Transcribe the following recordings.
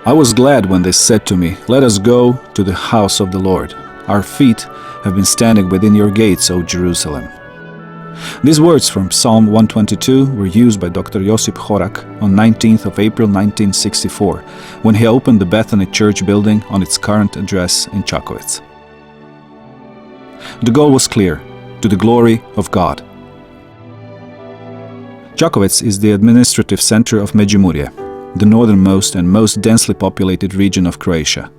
I was glad when they said to me, "Let us go to the house of the Lord. Our feet have been standing within your gates, O Jerusalem." These words from Psalm 122 were used by Dr. Josip Horak on 19th of April 1964, when he opened the Bethany Church building on its current address in Čakovec. The goal was clear: to the glory of God. Čakovec is the administrative center of Međimurje, the northernmost and most densely populated region of Croatia.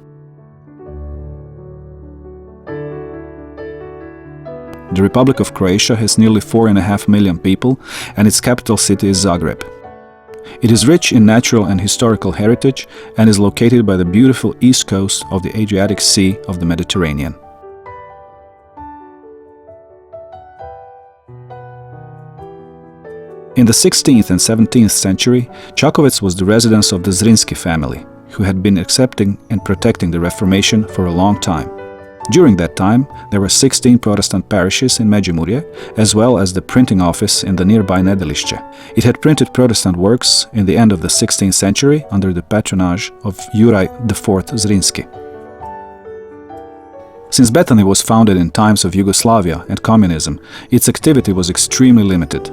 The Republic of Croatia has nearly 4.5 million people, and its capital city is Zagreb. It is rich in natural and historical heritage and is located by the beautiful east coast of the Adriatic Sea of the Mediterranean. In the 16th and 17th century, Čakovec was the residence of the Zrinski family, who had been accepting and protecting the Reformation for a long time. During that time, there were 16 Protestant parishes in Međimurje, as well as the printing office in the nearby Nedelišće. It had printed Protestant works in the end of the 16th century under the patronage of Juraj IV Zrinski. Since Bethany was founded in times of Yugoslavia and communism, its activity was extremely limited.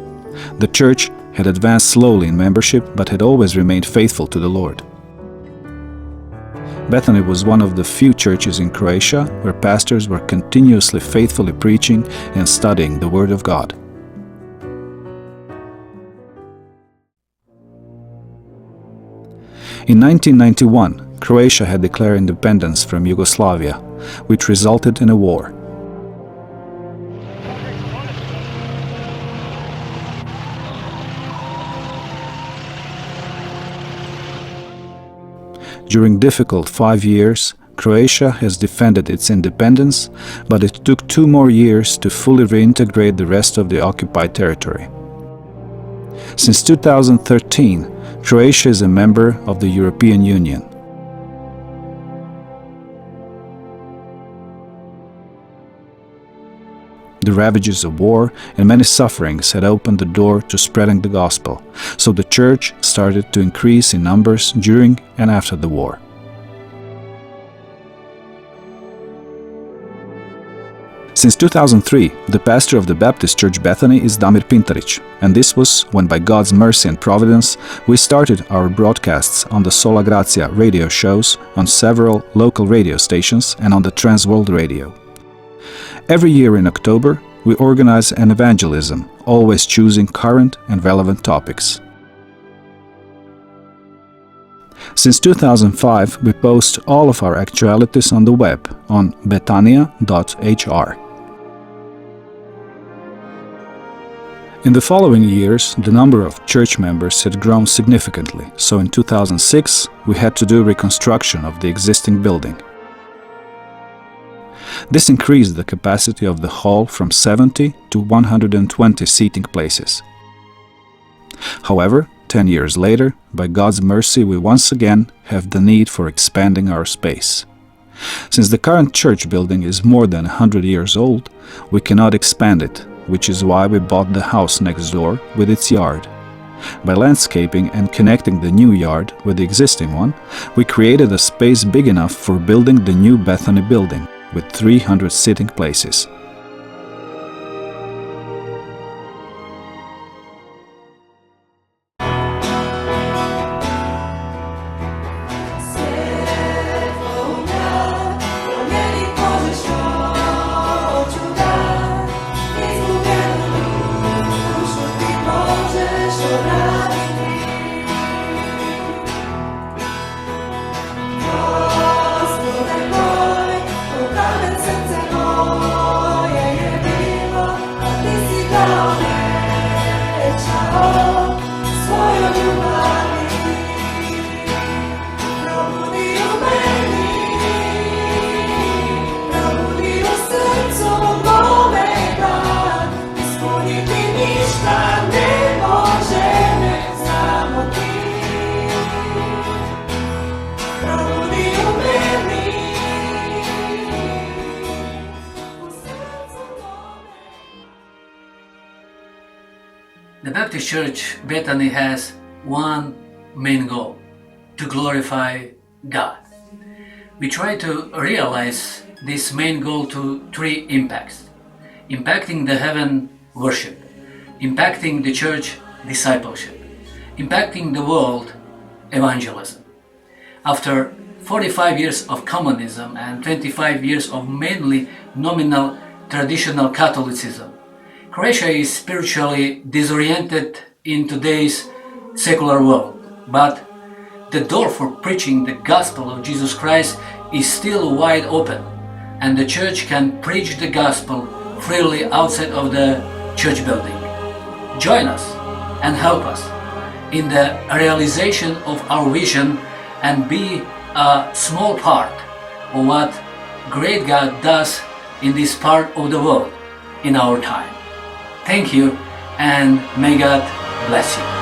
The church had advanced slowly in membership, but had always remained faithful to the Lord. Bethany was one of the few churches in Croatia where pastors were continuously faithfully preaching and studying the Word of God. In 1991, Croatia had declared independence from Yugoslavia, which resulted in a war. During difficult 5 years, Croatia has defended its independence, but it took 2 more years to fully reintegrate the rest of the occupied territory. Since 2013, Croatia is a member of the European Union. The ravages of war and many sufferings had opened the door to spreading the gospel, so the church started to increase in numbers during and after the war. Since 2003, the pastor of the Baptist Church Bethany is Damir Pintarić, and this was when, by God's mercy and providence, we started our broadcasts on the Sola Gracia radio shows on several local radio stations and on the Trans World Radio. Every year in October, we organize an evangelism, always choosing current and relevant topics. Since 2005, we post all of our actualities on the web on Betanija.hr. In the following years, the number of church members had grown significantly, so in 2006, we had to do reconstruction of the existing building. This increased the capacity of the hall from 70 to 120 seating places. However, 10 years later, by God's mercy, we once again have the need for expanding our space. Since the current church building is more than 100 years old, we cannot expand it, which is why we bought the house next door with its yard. By landscaping and connecting the new yard with the existing one, we created a space big enough for building the new Bethany building, with 300 sitting places. The Baptist Church Bethany has one main goal: to glorify God. We try to realize this main goal to three impacts: impacting the heaven worship, impacting the church discipleship, impacting the world evangelism. After 45 years of communism and 25 years of mainly nominal traditional Catholicism, Croatia is spiritually disoriented in today's secular world, but the door for preaching the gospel of Jesus Christ is still wide open, and the church can preach the gospel freely outside of the church building. Join us and help us in the realization of our vision and be a small part of what great God does in this part of the world in our time. Thank you, and may God bless you.